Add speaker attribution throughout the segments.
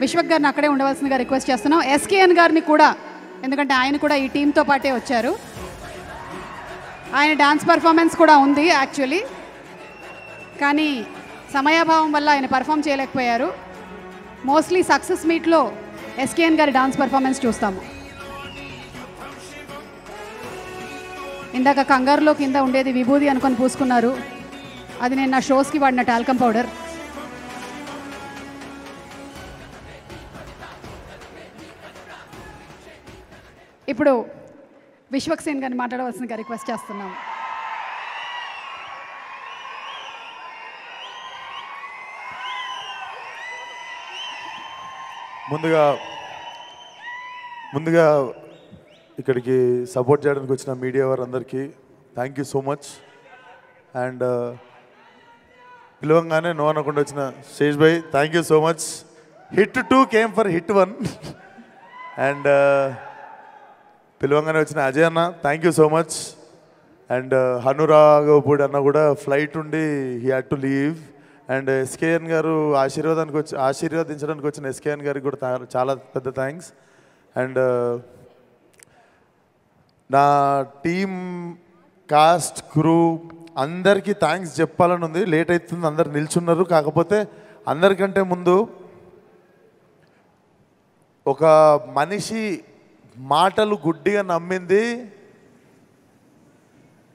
Speaker 1: విశ్వక్ గారిని అక్కడే ఉండవలసిందిగా రిక్వెస్ట్ చేస్తున్నాం. ఎస్కేఎన్ గారిని కూడా, ఎందుకంటే ఆయన కూడా ఈ టీంతో పాటే వచ్చారు. ఆయన డాన్స్ పర్ఫార్మెన్స్ కూడా ఉంది యాక్చువల్లీ, కానీ సమయాభావం వల్ల ఆయన పర్ఫామ్ చేయలేకపోయారు. మోస్ట్లీ సక్సెస్ మీట్లో ఎస్కేఎన్ గారి డాన్స్ పర్ఫార్మెన్స్ చూస్తాము. ఇందాక కంగారులో కింద ఉండేది విభూది అనుకొని పూసుకున్నారు, అది నేను నా షోస్కి వాడిన టాల్కమ్ పౌడర్. ఇప్పుడు విశ్వక్ సేన్ గారిని మాట్లాడవలసిందిగా రిక్వెస్ట్ చేస్తున్నాం.
Speaker 2: ముందుగా ఇక్కడికి సపోర్ట్ చేయడానికి వచ్చిన మీడియా వారందరికీ thank you so much. And పిలవంగానే నో అనకుండా వచ్చిన Sesh bhai thank you so much. Hit 2 came for hit 1. And పిలవంగానే వచ్చిన అజయ్ అన్న thank you so much. And Hanu Raghavapudi అన్న కూడా ఫ్లైట్ ఉండి he had to leave. And SKN గారు ఆశీర్వదించడానికి వచ్చిన ఎస్కేఎన్ గారికి కూడా చాలా పెద్ద థ్యాంక్స్. అండ్ నా టీమ్, కాస్ట్, క్రూ అందరికీ థ్యాంక్స్ చెప్పాలని ఉంది. లేట్ అవుతుంది, అందరు నిల్చున్నారు. కాకపోతే అందరికంటే ముందు ఒక మనిషి మాటలు గుడ్డిగా నమ్మింది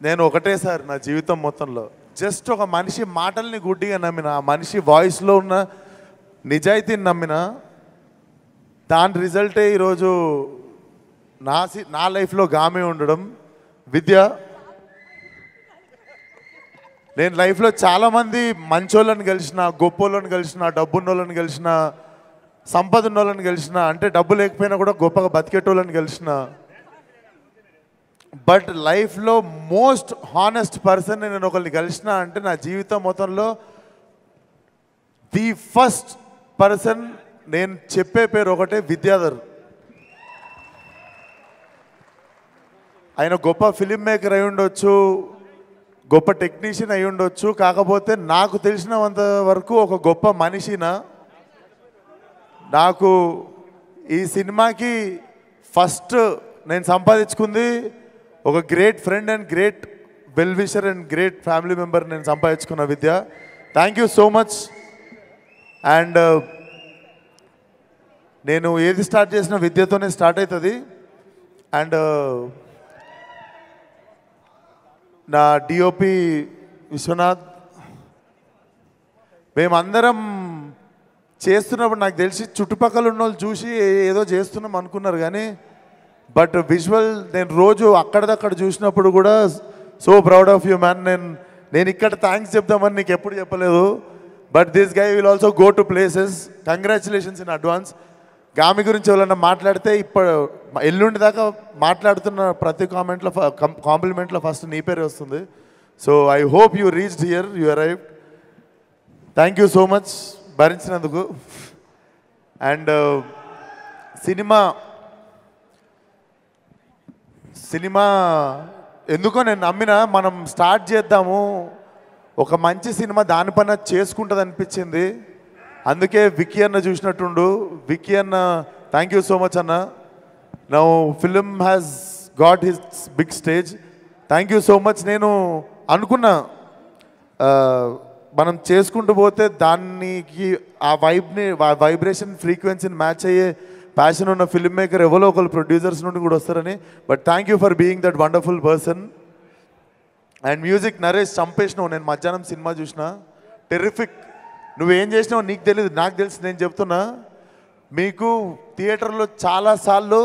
Speaker 2: నేను ఒకటేసారి నా జీవితం మొత్తంలో. జస్ట్ ఒక మనిషి మాటల్ని గుడ్డిగా నమ్మిన, ఆ మనిషి వాయిస్లో ఉన్న నిజాయితీని నమ్మిన, దాని రిజల్టే ఈరోజు నా లైఫ్లో గామే ఉండడం. విద్య, నేను లైఫ్లో చాలామంది మంచోళ్ళని కలిసిన, గొప్పోళ్ళని కలిసిన, డబ్బున్నోళ్ళని కలిసిన, సంపద ఉన్నోళ్ళని కలిసిన, అంటే డబ్బు లేకపోయినా కూడా గొప్పగా బతికేటోళ్ళని కలిసిన, బట్ లైఫ్లో మోస్ట్ హానెస్ట్ పర్సన్ నేను ఒకరిని కలిసిన అంటే నా జీవితం మొత్తంలో ది ఫస్ట్ పర్సన్ నేను చెప్పే పేరు ఒకటే, విద్యాధర్. ఆయన గొప్ప ఫిలిం మేకర్ అయి ఉండొచ్చు, గొప్ప టెక్నీషియన్ అయి ఉండొచ్చు, కాకపోతే నాకు తెలిసినంత వరకు ఒక గొప్ప మనిషిన. నాకు ఈ సినిమాకి ఫస్ట్ నేను సంపాదించుకుంది ఒక great friend and great well wisher and great family member నేను సంపాదించుకున్న Vidya. Thank you so much. And నేను ఏది స్టార్ట్ చేసిన విద్యతోనే స్టార్ట్ అవుతుంది. అండ్ నా డిఓపి విశ్వనాథ్, మేమందరం చేస్తున్నప్పుడు నాకు తెలిసి చుట్టుపక్కల ఉన్న వాళ్ళు చూసి ఏదో చేస్తున్నాం అనుకున్నారు, కానీ బట్ విజువల్ నేను రోజు అక్కడదక్కడ చూసినప్పుడు కూడా so proud of you man. నేను ఇక్కడ థ్యాంక్స్ చెప్దామని నీకు ఎప్పుడు చెప్పలేదు, but this guy will also go to places. Congratulations in advance. Gaami గురించి ఎవరన్నా మాట్లాడితే ఇప్పుడు ఎల్లుండి దాకా మాట్లాడుతున్న ప్రతి కాంప్లిమెంట్లో ఫస్ట్ నీ పేరే వస్తుంది. So I hope you reached here, you arrived. Thank you so much భరించినందుకు. అండ్ సినిమా ఎందుకో నేను నమ్మిన, మనం స్టార్ట్ చేద్దాము, ఒక మంచి సినిమా దానిపైన చేసుకుంటుంది అనిపించింది. అందుకే విక్కీ అన్న చూసినట్టుండు. విక్కీ అన్న థ్యాంక్ యూ సో మచ్ అన్న. Now film has got his big stage. Thank you so much. నేను అనుకున్నా మనం చేసుకుంటూ పోతే దానికి ఆ వైబ్రేషన్ ఫ్రీక్వెన్సీని మ్యాచ్ అయ్యే ప్యాషన్ ఉన్న ఫిల్మ్ మేకర్ ఎవరో ఒకరు ప్రొడ్యూసర్స్ నుండి కూడా వస్తారని. But thank you for being that wonderful person. And music Naresh చంపేసినావు. నేను మధ్యాహ్నం సినిమా చూసిన, టెర్రిఫిక్. నువ్వేం చేసినావు నీకు తెలియదు, నాకు తెలుసు. నేను చెప్తున్నా, మీకు థియేటర్లో చాలాసార్లు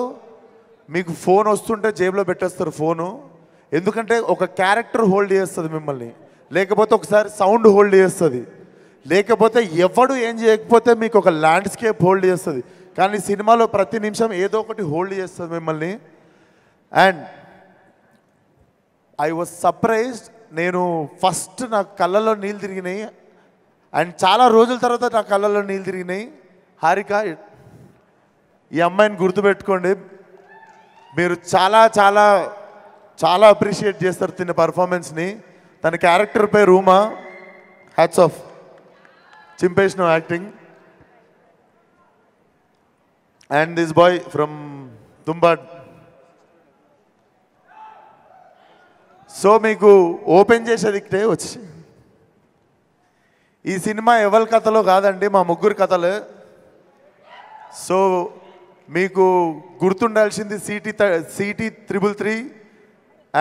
Speaker 2: మీకు ఫోన్ వస్తుంటే జేబులో పెట్టేస్తారు ఫోను. ఎందుకంటే ఒక క్యారెక్టర్ హోల్డ్ చేస్తుంది మిమ్మల్ని, లేకపోతే ఒకసారి సౌండ్ హోల్డ్ చేస్తుంది, లేకపోతే ఎవడు ఏం చేయకపోతే మీకు ఒక ల్యాండ్స్కేప్ హోల్డ్ చేస్తుంది. కానీ సినిమాలో ప్రతి నిమిషం ఏదో ఒకటి హోల్డ్ చేస్తుంది మిమ్మల్ని. And I was surprised. నేను ఫస్ట్ నా కళ్ళల్లో నీళ్ళు తిరిగినాయి, అండ్ చాలా రోజుల తర్వాత నా కళ్ళల్లో నీళ్ళు తిరిగినాయి. హారిక, ఈ అమ్మాయిని గుర్తుపెట్టుకోండి. మీరు చాలా చాలా చాలా అప్రిషియేట్ చేస్తారు తిన్న పర్ఫార్మెన్స్ని. తన క్యారెక్టర్ పేరు రూమా. హ్యాట్స్ ఆఫ్, చింపేసిన acting. And this boy from Tumbbad. So మీకు ఓపెన్ చేసేది ఇక్కడే వచ్చి, ఈ సినిమా ఎవరి కథలో కాదండి, మా ముగ్గురు కథలే. సో మీకు గుర్తుండాల్సింది city 333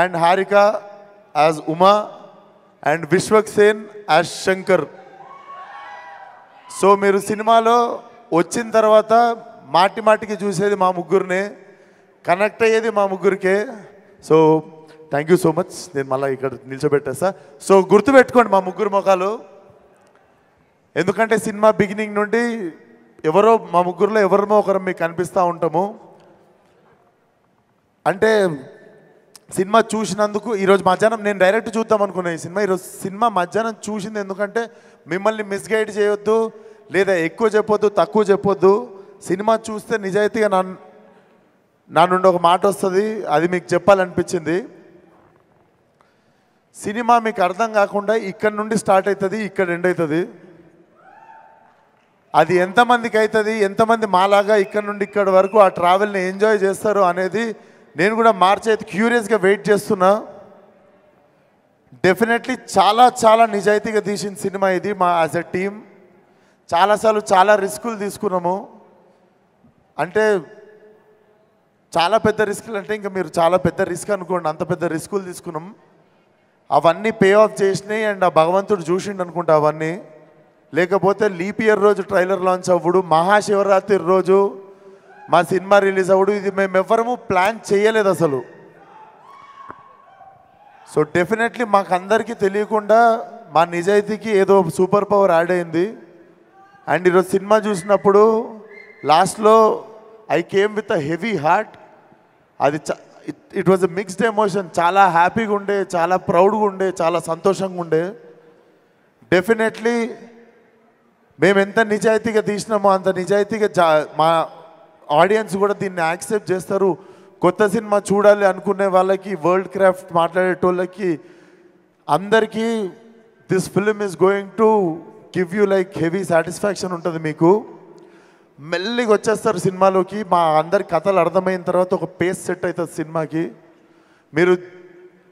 Speaker 2: and Harika as Uma and Vishwak Sen as Shankar. So మీరు సినిమాలో వచ్చిన తర్వాత మాటి మాటికి చూసేది మా ముగ్గురినే, కనెక్ట్ అయ్యేది మా ముగ్గురికే. So thank you so much. నేను మళ్ళీ ఇక్కడ నిల్చోబెట్టేస్తా. సో గుర్తుపెట్టుకోండి మా ముగ్గురు ముఖాలు, ఎందుకంటే సినిమా బిగినింగ్ నుండి ఎవరో మా ముగ్గురులో ఎవరిమో ఒకరు మీకు కనిపిస్తూ ఉంటాము. అంటే సినిమా చూసినందుకు ఈరోజు మధ్యాహ్నం నేను డైరెక్ట్ చూద్దాం అనుకున్నాను ఈ సినిమా. ఈరోజు సినిమా మధ్యాహ్నం చూసింది ఎందుకంటే మిమ్మల్ని మిస్గైడ్ చేయొద్దు, లేదా ఎక్కువ చెప్పొద్దు తక్కువ చెప్పొద్దు. సినిమా చూస్తే నిజాయితీగా నా నుండి ఒక మాట వస్తుంది, అది మీకు చెప్పాలనిపించింది. సినిమా మీకు అర్థం కాకుండా ఇక్కడ నుండి స్టార్ట్ అవుతుంది, ఇక్కడ ఎండ్ అవుతుంది. అది ఎంతమందికి అవుతుంది, ఎంతమంది మాలాగా ఇక్కడ నుండి ఇక్కడ వరకు ఆ ట్రావెల్ని ఎంజాయ్ చేస్తారు అనేది నేను కూడా మార్చి అయితే క్యూరియస్గా వెయిట్ చేస్తున్నా. డెఫినెట్లీ చాలా చాలా నిజాయితీగా తీసిన సినిమా ఇది. మా యాజ్ ఎ టీమ్ చాలాసార్లు చాలా రిస్కులు తీసుకున్నాము. అంటే చాలా పెద్ద రిస్కులు అంటే ఇంకా మీరు చాలా పెద్ద రిస్క్ అనుకోండి, అంత పెద్ద రిస్కులు తీసుకున్నాం. అవన్నీ పే ఆఫ్ చేసినాయి అండ్ ఆ భగవంతుడు చూసిండు అనుకుంటా అవన్నీ. లేకపోతే లీప్ ఇయర్ రోజు ట్రైలర్ లాంచ్ అవ్వడు, మహాశివరాత్రి రోజు మా సినిమా రిలీజ్ అవ్వడు, ఇది మేము ఎవ్వరము ప్లాన్ చేయలేదు అసలు. సో డెఫినెట్లీ మాకు అందరికీ తెలియకుండా మా నిజాయితీకి ఏదో సూపర్ పవర్ యాడ్ అయింది. అండ్ ఈరోజు సినిమా చూసినప్పుడు లాస్ట్లో I came with a heavy heart. అది it was a mixed emotion. చాలా హ్యాపీగా ఉండే, చాలా ప్రౌడ్గా ఉండే, చాలా సంతోషంగా ఉండే. డెఫినెట్లీ మేము ఎంత నిజాయితీగా తీసినామో అంత నిజాయితీగా మా ఆడియన్స్ కూడా దీన్ని యాక్సెప్ట్ చేస్తారు. కొత్త సినిమా చూడాలి అనుకునే వాళ్ళకి, వరల్డ్ క్రాఫ్ట్ మాట్లాడేటోళ్ళకి అందరికీ this film is going to give you like heavy satisfaction ఉంటుంది. మీకు మెల్లిగా వచ్చేస్తారు సినిమాలోకి. మా అందరి కథలు అర్థమైన తర్వాత ఒక పేస్ సెట్ అవుతుంది సినిమాకి. మీరు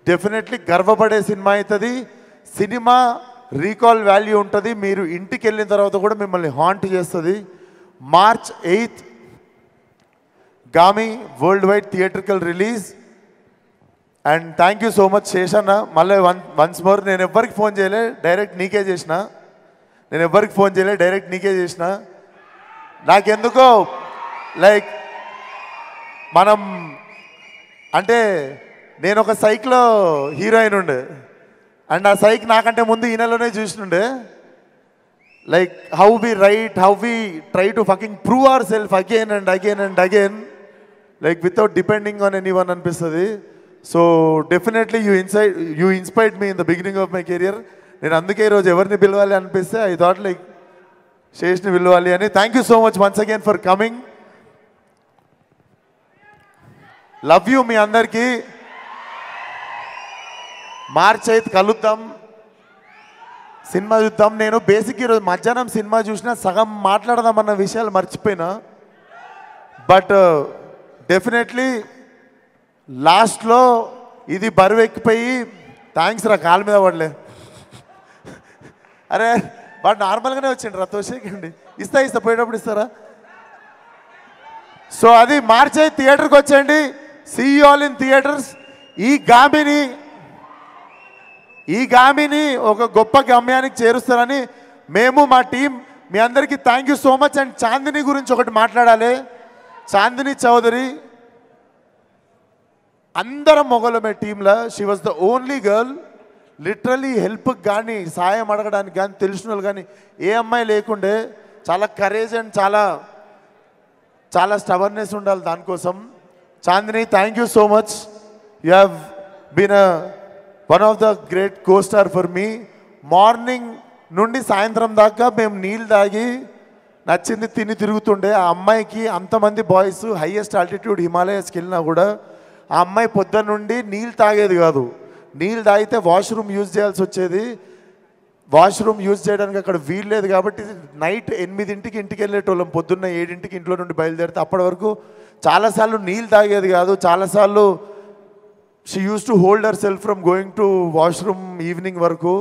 Speaker 2: డెఫినెట్లీ గర్వపడే సినిమా అవుతుంది. సినిమా రీకాల్ వాల్యూ ఉంటుంది. మీరు ఇంటికి వెళ్ళిన తర్వాత కూడా మిమ్మల్ని హాంట్ చేస్తుంది. March 8th Gaami world wide theatrical release. And thank you so much శేషన్న. మళ్ళీ వన్స్ మోర్, నేను ఎవ్వరికి ఫోన్ చేయలే, డైరెక్ట్ నీకే చేసిన. నాకెందుకో లైక్ మనం అంటే నేను ఒక సైక్లో హీరోయిన్ ఉండే, అండ్ ఆ సైక్ నాకంటే ముందు ఈయనలోనే చూసినుండే. Like how we right, how we try to fucking prove our self again and again and again, like without depending on any one అనిపిస్తుంది. So definitely you inspired me in the beginning of my career. నేను అందుకే ఈరోజు ఎవరిని పిలవాలి అనిపిస్తే I thought like శేష్ని పిలవాలి అని. Thank you so much once again for coming. Love you మీ అందరికీ. March 8th కలుద్దాం, సినిమా చూద్దాం. నేను బేసిక్ ఈరోజు మధ్యాహ్నం సినిమా చూసినా సగం మాట్లాడదామన్న విషయాలు మర్చిపోయినా. బట్ డెఫినెట్లీ లాస్ట్లో ఇది బరువెక్కిపోయి, థ్యాంక్స్ రా కాళ్ళ మీద పడలే. అరే వాడు నార్మల్గానే వచ్చిండు రా, తోసేకండి. ఇస్తా పోయేటప్పుడు ఇస్తారా? సో అది March 8th థియేటర్కి వచ్చేయండి. See you all in theatres. ఈ గామిని ఒక గొప్ప గమ్యానికి చేరుస్తారని మేము మా టీం మీ అందరికీ thank you so much. And Chandini గురించి ఒకటి మాట్లాడాలి. చాందిని చౌదరి అందరం మొగలమే టీంలో. She was the only girl. Literally హెల్ప్కి కానీ సాయం అడగడానికి కానీ తెలిసిన వాళ్ళు కానీ ఏ అమ్మాయి లేకుండే. చాలా కరేజ్ అండ్ చాలా స్టబర్నెస్ ఉండాలి దానికోసం. Chandini thank you so much. You have been one of the great co star for me. Morning నుండి సాయంత్రం దాకా మేము నీళ్ళు తాగి నచ్చింది తిని తిరుగుతుండే. ఆ అమ్మాయికి అంతమంది బాయ్స్ హైయెస్ట్ ఆల్టిట్యూడ్ హిమాలయస్కి వెళ్ళినా కూడా ఆ అమ్మాయి పొద్దున్న నుండి నీళ్ళు తాగేది కాదు. నీళ్ళు తాగితే వాష్రూమ్ యూజ్ చేయాల్సి వచ్చేది. వాష్రూమ్ యూజ్ చేయడానికి అక్కడ వీలు లేదు కాబట్టి నైట్ 8ంటికి ఇంటికి వెళ్ళేటోళ్ళం, పొద్దున్న 7ంటికి ఇంట్లో నుండి బయలుదేరితే అప్పటి వరకు చాలాసార్లు నీళ్ళు తాగేది కాదు, చాలాసార్లు she use to hold her self from going to washroom evening వరకు.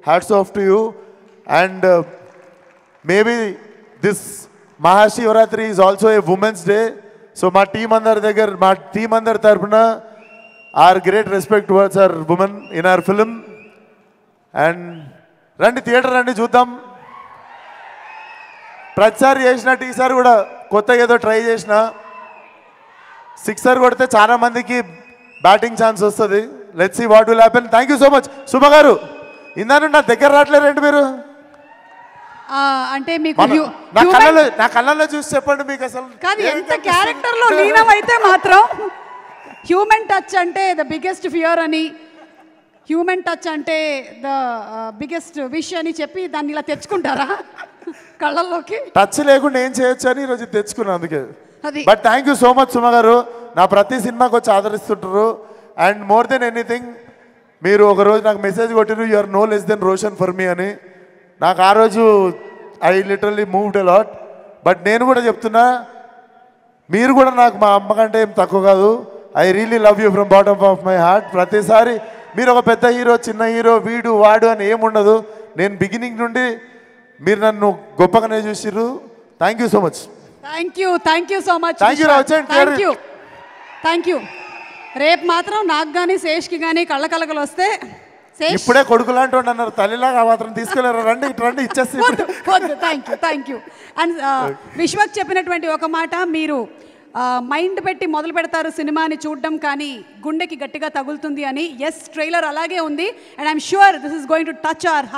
Speaker 2: Hats off to you. And maybe this Mahashivratri is also a women's day. So మా టీం అందరి తరఫున our great respect towards our women in our film. And రండి, theatre రండి, చూద్దాం. ప్రతిసారి చేసినట్టు ఈసారి కూడా కొత్తగా ఏదో ట్రై చేసిన. 6 కొడితే చాలా మందికి బ్యాటింగ్ ఛాన్స్ వస్తుంది. Let's see what will happen. Thank you so much. Suma గారు, ఇందాను నా దగ్గర రావట్లేరండి మీరు.
Speaker 1: అంటే మీకు
Speaker 2: నా కళ్ళల్లో చూసి చెప్పండి మీకు అసలు
Speaker 1: కాదు, ఎంత క్యారెక్టర్ లో లీనం అయితే మాత్రం హ్యూమన్ టచ్ అంటే ద బిగ్గెస్ట్ ఫియర్ అని, హ్యూమన్ టచ్ అంటే ద బిగ్గెస్ట్ విష్ అని చెప్పి దాన్ని ఇలా తెచ్చుకుంటారా కళ్ళల్లోకి?
Speaker 2: టచ్ లేకుండా ఏం చేయొచ్చు అని ఈరోజు తెచ్చుకున్నాను అందుకే.
Speaker 1: అది
Speaker 2: but thank you so much Suma గారు. నా ప్రతి సినిమాకి వచ్చి ఆదరిస్తుంటారు. అండ్ మోర్ దెన్ ఎనీథింగ్, మీరు ఒకరోజు నాకు మెసేజ్ కొట్టిరు, you are no less than Roshan for me అని. నాకు ఆ రోజు I literally moved a lot. But నేను కూడా చెప్తున్నా, మీరు కూడా నాకు మా అమ్మ కంటే ఏం తక్కువ కాదు. I really love you from bottom of my heart. ప్రతిసారి మీరు ఒక పెద్ద హీరో, చిన్న హీరో, వీడు వాడు అని ఏముండదు. నేను బిగినింగ్ నుండి మీరు నన్ను గొప్పగానే చూసిర్రు. Thank you so much.
Speaker 1: Thank you so much. Thank you. రేపు మాత్రం నాకు కానీ శేష్కి కానీ కళ్ళకలకలు వస్తే
Speaker 2: ఇప్పుడే కొడుకు లాంటి అన్నారు, తల్లిలాగా మాత్రం తీసుకెళ్ళారు. రండి రండి ఇచ్చేసి.
Speaker 1: Thank you. అండ్ విశ్వక్ చెప్పినటువంటి ఒక మాట, మీరు మైండ్ పెట్టి మొదలు పెడతారు సినిమాని చూడడం, కానీ గుండెకి గట్టిగా తగులుతుంది అని. ఎస్, ట్రైలర్ అలాగే ఉంది. And I'm sure this is going to touch our heart.